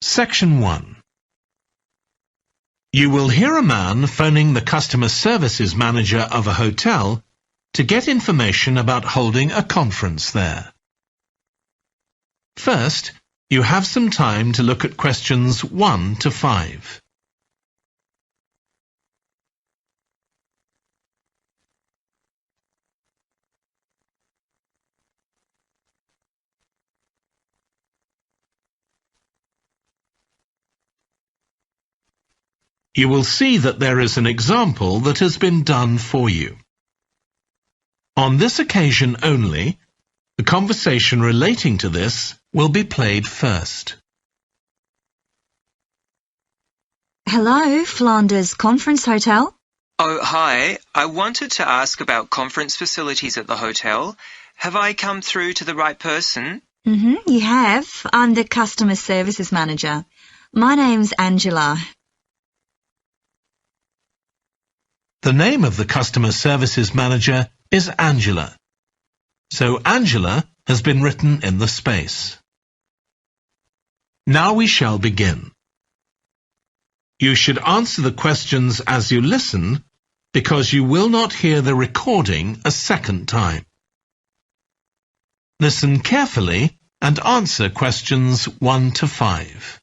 Section 1. You will hear a man phoning the customer services manager of a hotel to get information about holding a conference there. First, you have some time to look at questions 1 to 5. You will see that there is an example that has been done for you. On this occasion only, the conversation relating to this will be played first. Hello, Flanders Conference Hotel. Oh, hi. I wanted to ask about conference facilities at the hotel. Have I come through to the right person? You have. I'm the customer services manager. My name's Angela. The name of the customer services manager is Angela. So Angela has been written in the space. Now we shall begin. You should answer the questions as you listen because you will not hear the recording a second time. Listen carefully and answer questions 1 to 5.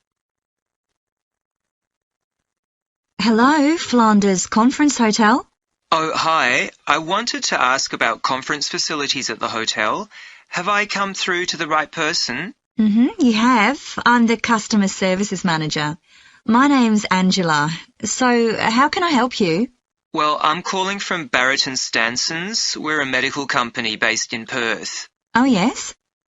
Hello, Flanders Conference Hotel. Oh, hi. I wanted to ask about conference facilities at the hotel. Have I come through to the right person? You have. I'm the customer services manager. My name's Angela. So, how can I help you? Well, I'm calling from Barrett & Stanson's. We're a medical company based in Perth. Oh, yes?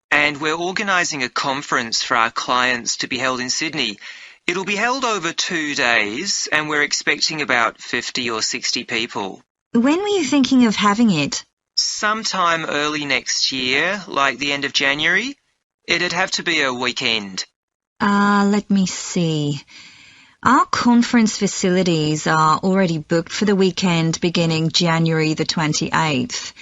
And we're organising a conference for our clients to be held in Sydney. It'll be held over 2 days, and we're expecting about 50 or 60 people. When were you thinking of having it? Sometime early next year, like the end of January. It'd have to be a weekend. Let me see. Our conference facilities are already booked for the weekend beginning January the 28th.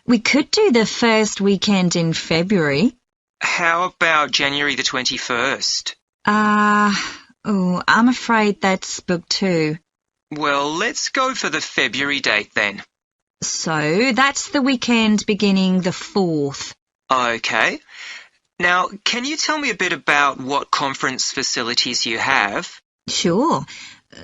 We could do the first weekend in February. How about January the 21st? I'm afraid that's booked too. Well, let's go for the February date then. So, that's the weekend beginning the 4th. Okay. Now, can you tell me a bit about what conference facilities you have? Sure.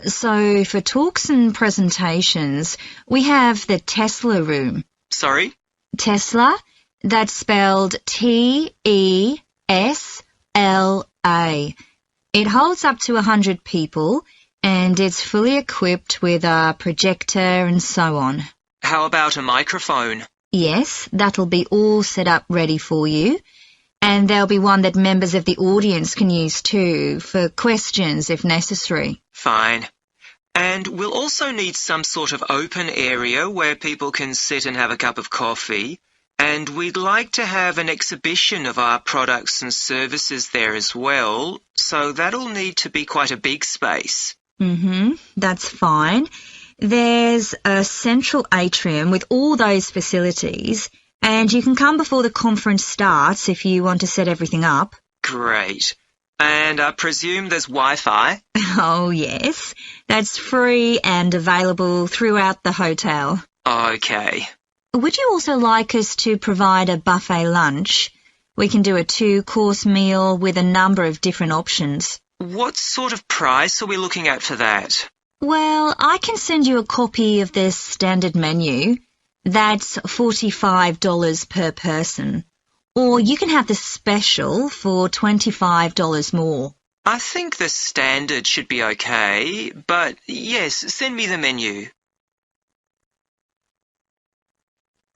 So, for talks and presentations, we have the Tesla room. Sorry? Tesla, that's spelled Tesla. It holds up to 100 people, and it's fully equipped with a projector and so on. How about a microphone? Yes, that'll be all set up ready for you. And there'll be one that members of the audience can use too, for questions if necessary. Fine. And we'll also need some sort of open area where people can sit and have a cup of coffee. And we'd like to have an exhibition of our products and services there as well, so that'll need to be quite a big space. That's fine. There's a central atrium with all those facilities, and you can come before the conference starts if you want to set everything up. Great. And I presume there's Wi-Fi? Oh, yes. That's free and available throughout the hotel. Okay. Would you also like us to provide a buffet lunch? We can do a 2-course meal with a number of different options. What sort of price are we looking at for that? Well, I can send you a copy of the standard menu. That's $45 per person. Or you can have the special for $25 more. I think the standard should be okay, but yes, send me the menu.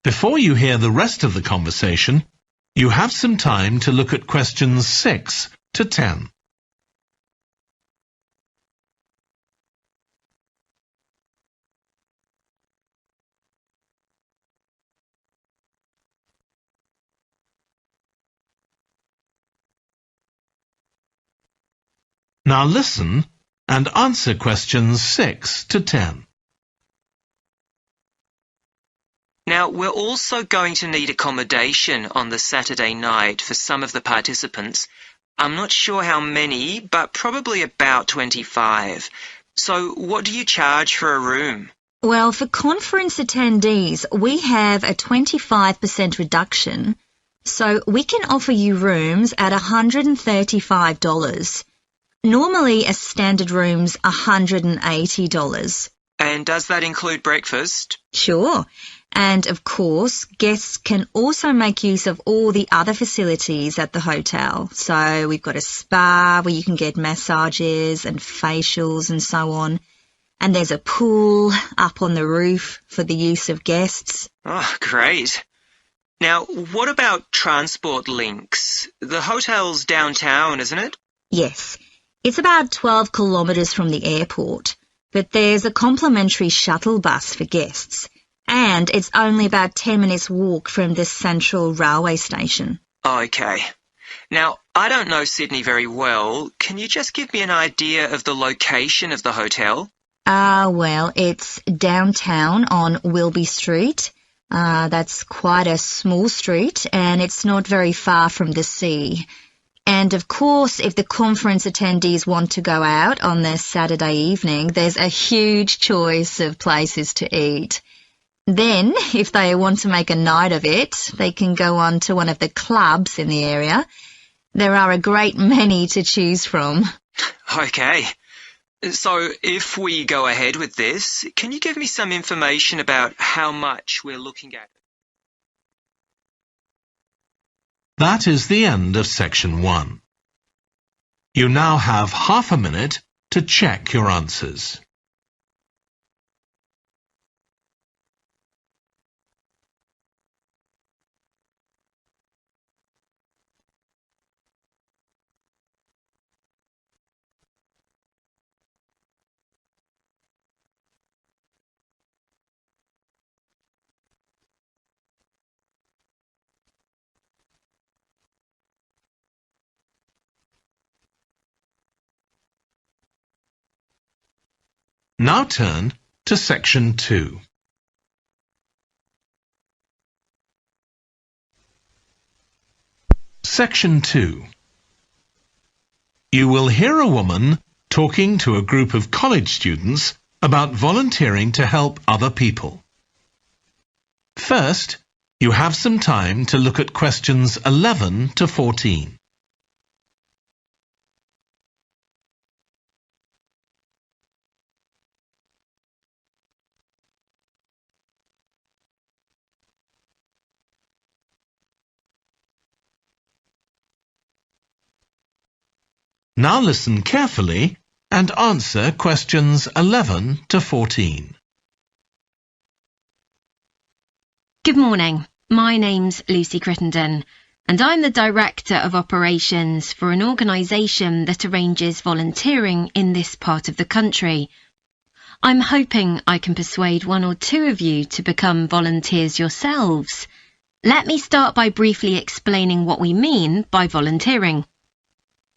Before you hear the rest of the conversation, you have some time to look at questions 6 to 10. Now listen and answer questions 6 to 10. Now, we're also going to need accommodation on the Saturday night for some of the participants. I'm not sure how many, but probably about 25. So what do you charge for a room? Well, for conference attendees, we have a 25% reduction, so we can offer you rooms at $135. Normally, a standard room's $180. And does that include breakfast? Sure. And of course, guests can also make use of all the other facilities at the hotel. So we've got a spa where you can get massages and facials and so on. And there's a pool up on the roof for the use of guests. Oh, great. Now, what about transport links? The hotel's downtown, isn't it? Yes. It's about 12 kilometres from the airport, but there's a complimentary shuttle bus for guests. And it's only about 10 minutes walk from the central railway station. Okay. Now, I don't know Sydney very well. Can you just give me an idea of the location of the hotel? Well, it's downtown on Wilby Street. That's quite a small street, and it's not very far from the sea. And of course, if the conference attendees want to go out on their Saturday evening, there's a huge choice of places to eat. Then, if they want to make a night of it, they can go on to one of the clubs in the area. There are a great many to choose from. Okay. So, if we go ahead with this, can you give me some information about how much we're looking at? That is the end of section 1. You now have half a minute to check your answers. Now turn to section 2. Section 2. You will hear a woman talking to a group of college students about volunteering to help other people. First, you have some time to look at questions 11 to 14. Now listen carefully and answer questions 11 to 14. Good morning. My name's Lucy Crittenden, and I'm the Director of Operations for an organisation that arranges volunteering in this part of the country. I'm hoping I can persuade one or two of you to become volunteers yourselves. Let me start by briefly explaining what we mean by volunteering.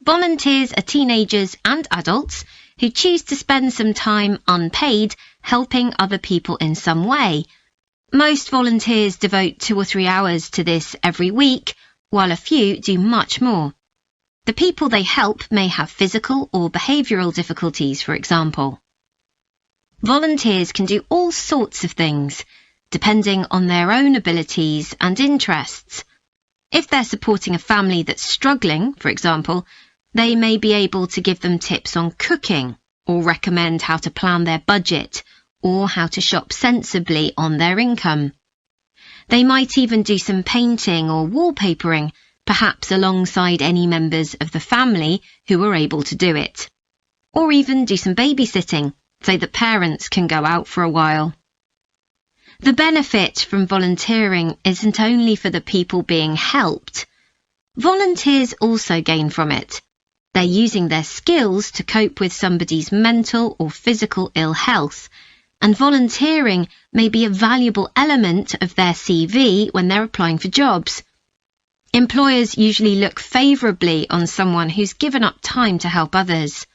Volunteers are teenagers and adults who choose to spend some time unpaid helping other people in some way. Most volunteers devote 2 or 3 hours to this every week, while a few do much more. The people they help may have physical or behavioural difficulties, for example. Volunteers can do all sorts of things, depending on their own abilities and interests. If they're supporting a family that's struggling, for example, they may be able to give them tips on cooking, or recommend how to plan their budget, or how to shop sensibly on their income. They might even do some painting or wallpapering, perhaps alongside any members of the family who are able to do it. Or even do some babysitting, so that parents can go out for a while. The benefit from volunteering isn't only for the people being helped. Volunteers also gain from it. They're using their skills to cope with somebody's mental or physical ill health, and volunteering may be a valuable element of their CV when they're applying for jobs. Employers usually look favourably on someone who's given up time to help others.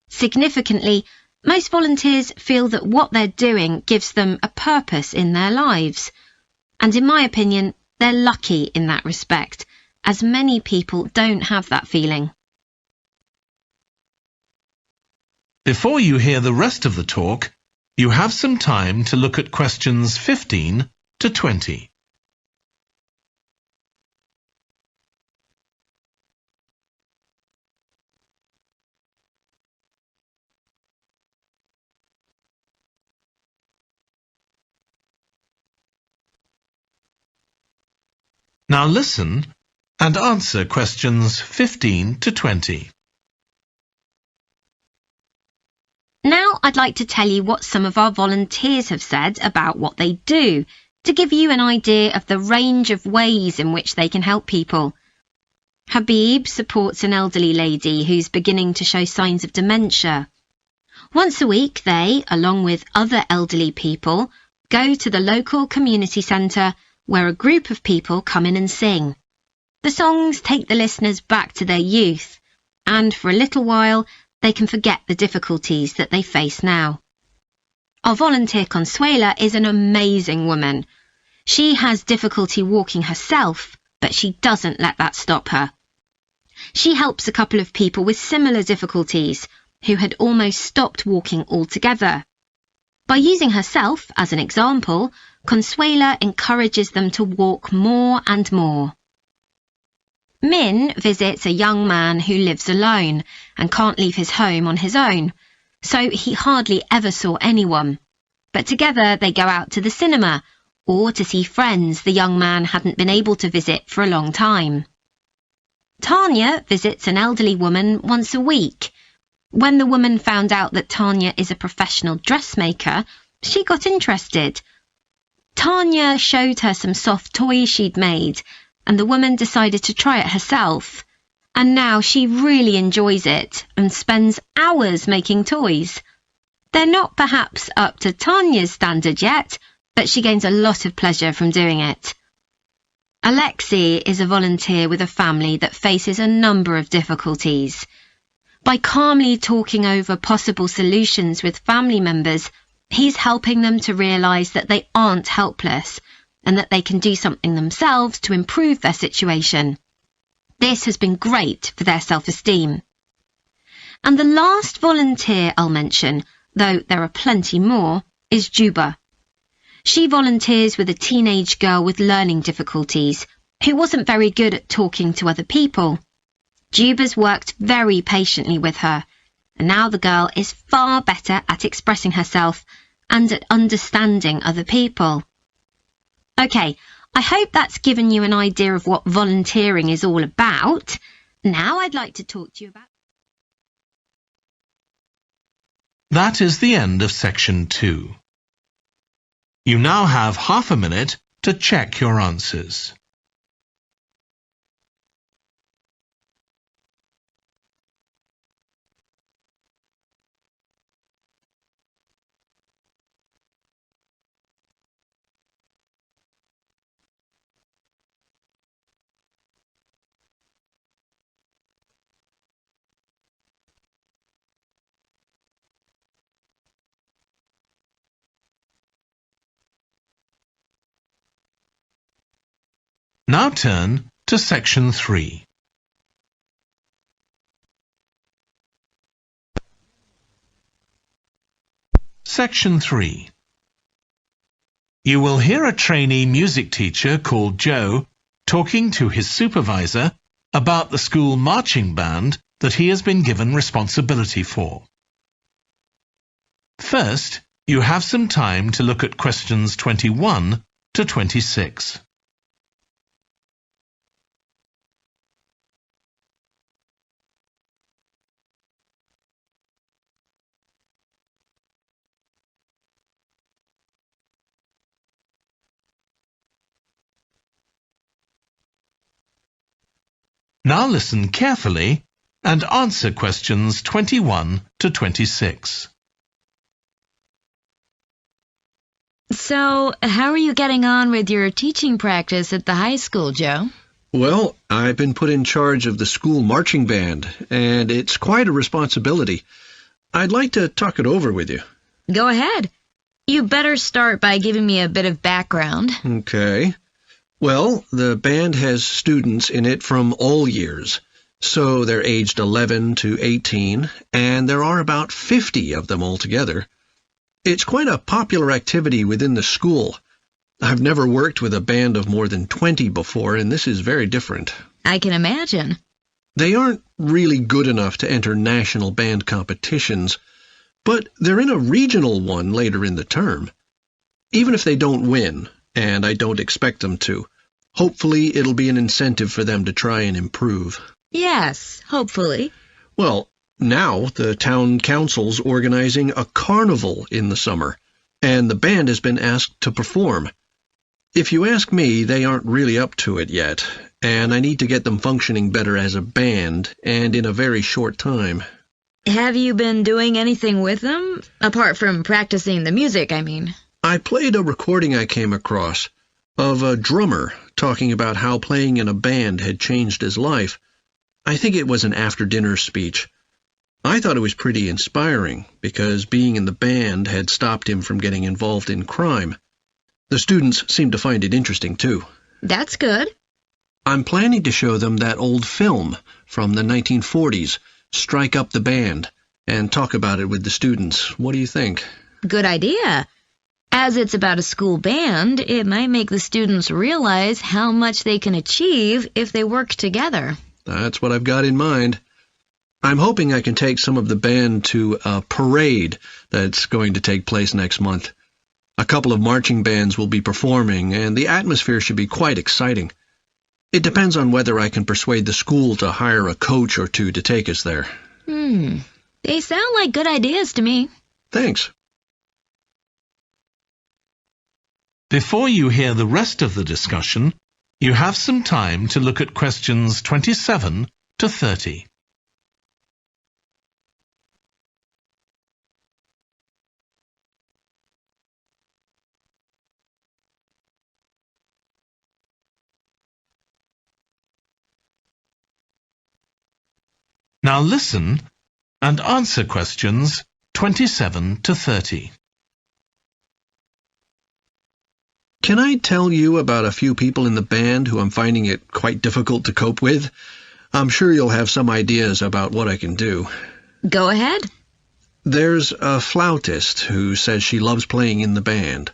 Significantly, most volunteers feel that what they're doing gives them a purpose in their lives. And in my opinion, they're lucky in that respect, as many people don't have that feeling. Before you hear the rest of the talk, you have some time to look at questions 15 to 20. Now listen and answer questions 15 to 20. Now I'd like to tell you what some of our volunteers have said about what they do, to give you an idea of the range of ways in which they can help people. Habib supports an elderly lady who's beginning to show signs of dementia. Once a week they, along with other elderly people, go to the local community centre where a group of people come in and sing. The songs take the listeners back to their youth, and for a little while they can forget the difficulties that they face now. Our volunteer Consuela is an amazing woman. She has difficulty walking herself, but she doesn't let that stop her. She helps a couple of people with similar difficulties who had almost stopped walking altogether. By using herself as an example, Consuela encourages them to walk more and more. Min visits a young man who lives alone and can't leave his home on his own, so he hardly ever saw anyone. But together they go out to the cinema or to see friends the young man hadn't been able to visit for a long time. Tanya visits an elderly woman once a week. When the woman found out that Tanya is a professional dressmaker, she got interested. Tanya showed her some soft toys she'd made, and the woman decided to try it herself. And now she really enjoys it and spends hours making toys. They're not perhaps up to Tanya's standard yet, but she gains a lot of pleasure from doing it. Alexei is a volunteer with a family that faces a number of difficulties. By calmly talking over possible solutions with family members, he's helping them to realise that they aren't helpless and that they can do something themselves to improve their situation. This has been great for their self-esteem. And the last volunteer I'll mention, though there are plenty more, is Juba. She volunteers with a teenage girl with learning difficulties who wasn't very good at talking to other people. Juba's worked very patiently with her, and now the girl is far better at expressing herself and at understanding other people. OK, I hope that's given you an idea of what volunteering is all about. Now I'd like to talk to you about... That is the end of section 2. You now have half a minute to check your answers. Now turn to section 3. Section 3. You will hear a trainee music teacher called Joe talking to his supervisor about the school marching band that he has been given responsibility for. First, you have some time to look at questions 21 to 26. Now listen carefully and answer questions 21 to 26. So, how are you getting on with your teaching practice at the high school, Joe? Well, I've been put in charge of the school marching band, and it's quite a responsibility. I'd like to talk it over with you. Go ahead. You better start by giving me a bit of background. Okay. Well, the band has students in it from all years. So they're aged 11 to 18, and there are about 50 of them altogether. It's quite a popular activity within the school. I've never worked with a band of more than 20 before, and this is very different. I can imagine. They aren't really good enough to enter national band competitions, but they're in a regional one later in the term. Even if they don't win, and I don't expect them to, hopefully it'll be an incentive for them to try and improve. Yes, hopefully. Well, now the town council's organizing a carnival in the summer, and the band has been asked to perform. If you ask me, they aren't really up to it yet, and I need to get them functioning better as a band, and in a very short time. Have you been doing anything with them? Apart from practicing the music, I mean. I played a recording I came across of a drummer talking about how playing in a band had changed his life. I think it was an after-dinner speech. I thought it was pretty inspiring, because being in the band had stopped him from getting involved in crime. The students seemed to find it interesting, too. That's good. I'm planning to show them that old film from the 1940s, Strike Up the Band, and talk about it with the students. What do you think? Good idea. As it's about a school band, it might make the students realize how much they can achieve if they work together. That's what I've got in mind. I'm hoping I can take some of the band to a parade that's going to take place next month. A couple of marching bands will be performing, and the atmosphere should be quite exciting. It depends on whether I can persuade the school to hire a coach or two to take us there. They sound like good ideas to me. Thanks. Before you hear the rest of the discussion, you have some time to look at questions 27 to 30. Now listen and answer questions 27 to 30. Can I tell you about a few people in the band who I'm finding it quite difficult to cope with? I'm sure you'll have some ideas about what I can do. Go ahead. There's a flautist who says she loves playing in the band.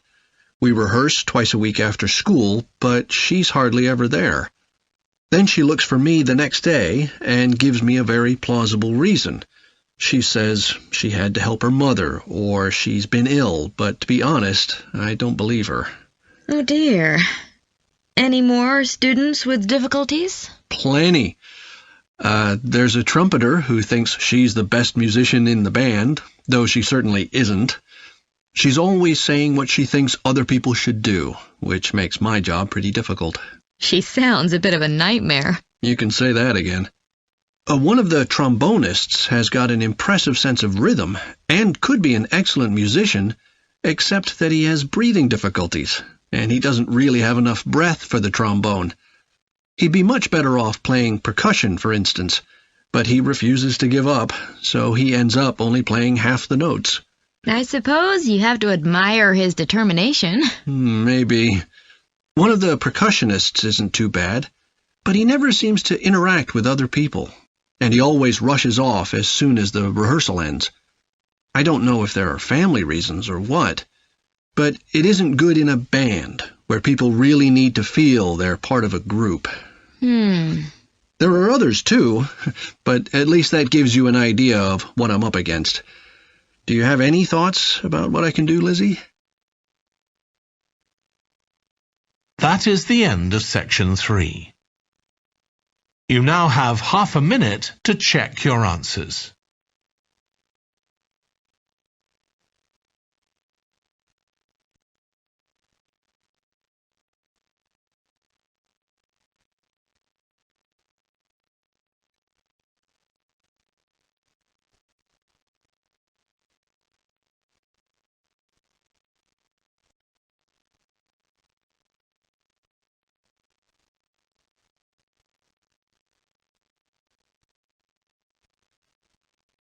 We rehearse twice a week after school, but she's hardly ever there. Then she looks for me the next day and gives me a very plausible reason. She says she had to help her mother, or she's been ill, but to be honest, I don't believe her. Oh dear. Any more students with difficulties? Plenty. There's a trumpeter who thinks she's the best musician in the band, though she certainly isn't. She's always saying what she thinks other people should do, which makes my job pretty difficult. She sounds a bit of a nightmare. You can say that again. One of the trombonists has got an impressive sense of rhythm and could be an excellent musician, except that he has breathing difficulties, and he doesn't really have enough breath for the trombone. He'd be much better off playing percussion, for instance, but he refuses to give up, so he ends up only playing half the notes. I suppose you have to admire his determination. Maybe. One of the percussionists isn't too bad, but he never seems to interact with other people, and he always rushes off as soon as the rehearsal ends. I don't know if there are family reasons or what, but it isn't good in a band where people really need to feel they're part of a group. There are others too, but at least that gives you an idea of what I'm up against. Do you have any thoughts about what I can do, Lizzie? That is the end of section 3. You now have half a minute to check your answers.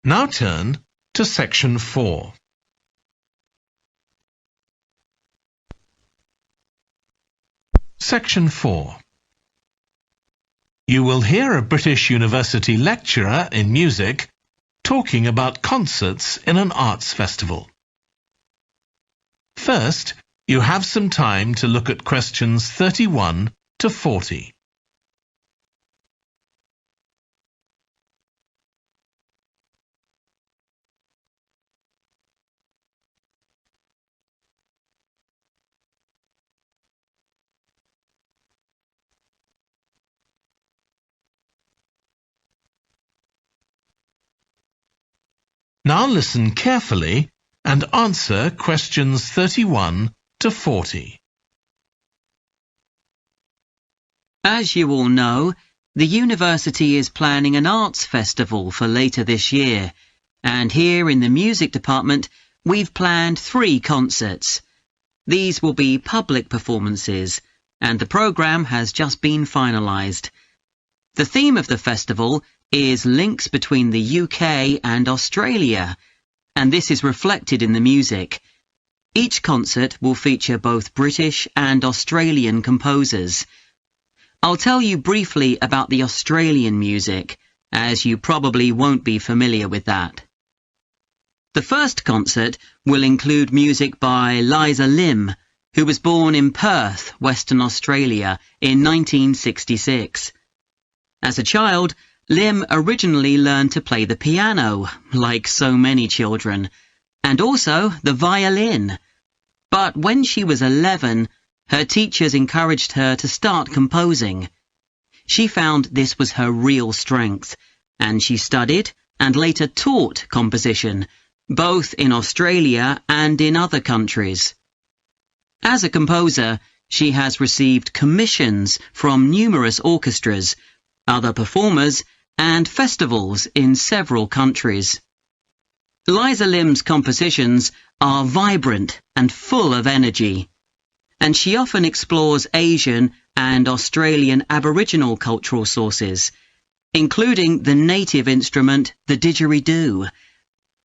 Now turn to section 4. Section 4. you will hear a British university lecturer in music talking about concerts in an arts festival. First, you have some time to look at questions 31 to 40. Now listen carefully and answer questions 31 to 40. As you all know, the university is planning an arts festival for later this year, and here in the music department we've planned 3 concerts. These will be public performances, and the programme has just been finalised. The theme of the festival is links between the UK and Australia, and this is reflected in the music. Each concert will feature both British and Australian composers. I'll tell you briefly about the Australian music, as you probably won't be familiar with that. The first concert will include music by Liza Lim, who was born in Perth, Western Australia, in 1966. As a child, Lim originally learned to play the piano, like so many children, and also the violin. But when she was 11, her teachers encouraged her to start composing. She found this was her real strength, and she studied and later taught composition, both in Australia and in other countries. As a composer, she has received commissions from numerous orchestras, other performers, and festivals in several countries. Liza Lim's compositions are vibrant and full of energy, and she often explores Asian and Australian Aboriginal cultural sources, including the native instrument, the didgeridoo.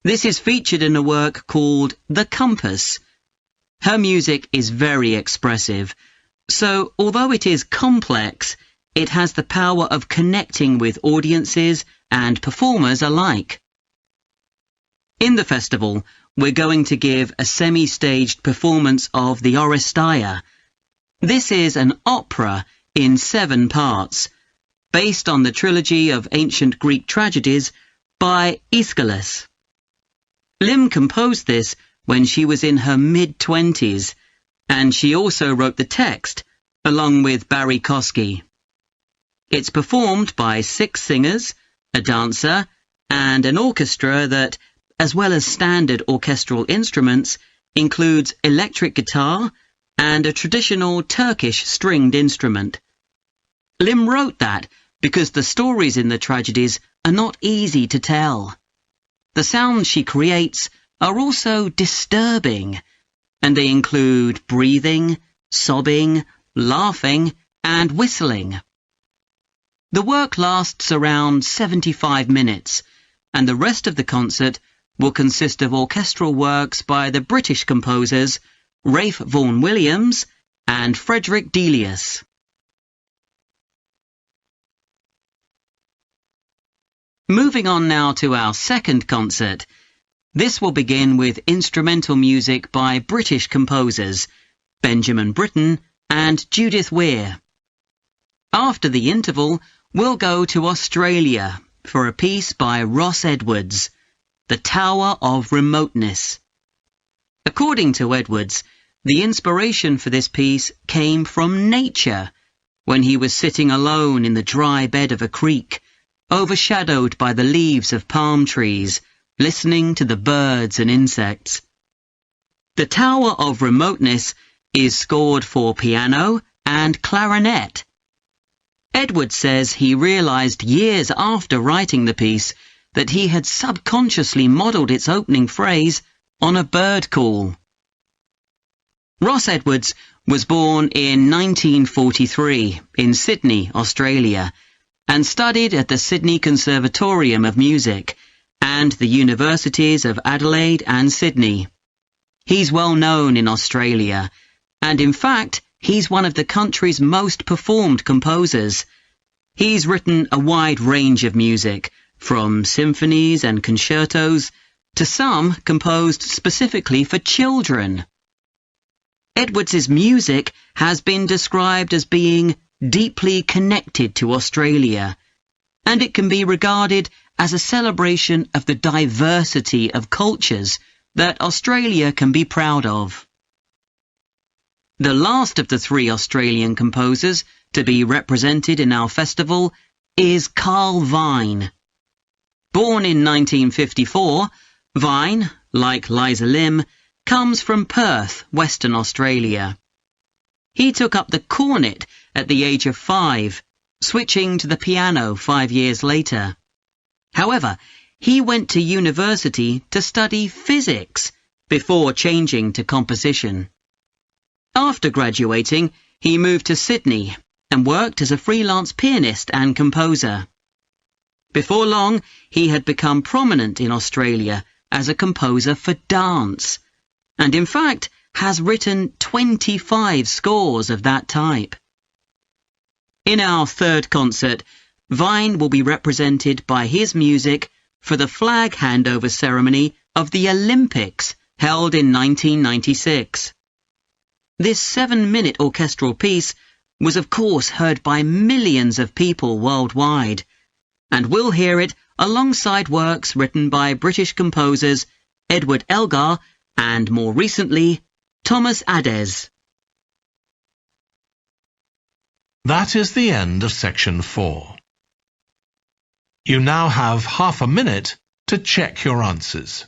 This is featured in a work called The Compass. Her music is very expressive, so although it is complex, it has the power of connecting with audiences and performers alike. In the festival, we're going to give a semi-staged performance of the Oresteia. This is an opera in 7 parts, based on the trilogy of ancient Greek tragedies by Aeschylus. Lim composed this when she was in her mid-20s, and she also wrote the text, along with Barry Kosky. It's performed by 6 singers, a dancer, and an orchestra that, as well as standard orchestral instruments, includes electric guitar and a traditional Turkish stringed instrument. Lim wrote that because the stories in the tragedies are not easy to tell. The sounds she creates are also disturbing, and they include breathing, sobbing, laughing, and whistling. The work lasts around 75 minutes, and the rest of the concert will consist of orchestral works by the British composers Ralph Vaughan Williams and Frederick Delius. Moving on now to our second concert. This will begin with instrumental music by British composers Benjamin Britten and Judith Weir. After the interval, we'll go to Australia for a piece by Ross Edwards, The Tower of Remoteness. According to Edwards, the inspiration for this piece came from nature, when he was sitting alone in the dry bed of a creek, overshadowed by the leaves of palm trees, listening to the birds and insects. The Tower of Remoteness is scored for piano and clarinet. Edwards says he realized years after writing the piece that he had subconsciously modelled its opening phrase on a bird call. Ross Edwards was born in 1943 in Sydney, Australia, and studied at the Sydney Conservatorium of Music and the Universities of Adelaide and Sydney. He's well known in Australia, and in fact, he's one of the country's most performed composers. He's written a wide range of music, from symphonies and concertos to some composed specifically for children. Edwards's music has been described as being deeply connected to Australia, and it can be regarded as a celebration of the diversity of cultures that Australia can be proud of. The last of the three Australian composers to be represented in our festival is Carl Vine. Born in 1954, Vine, like Liza Lim, comes from Perth, Western Australia. He took up the cornet at the age of 5, switching to the piano 5 years later. However, he went to university to study physics before changing to composition. After graduating, he moved to Sydney and worked as a freelance pianist and composer. Before long, he had become prominent in Australia as a composer for dance, and in fact has written 25 scores of that type. In our third concert, Vine will be represented by his music for the flag handover ceremony of the Olympics held in 1996. This 7-minute orchestral piece was of course heard by millions of people worldwide, and we'll hear it alongside works written by British composers Edward Elgar and, more recently, Thomas Adès. That is the end of section 4. You now have half a minute to check your answers.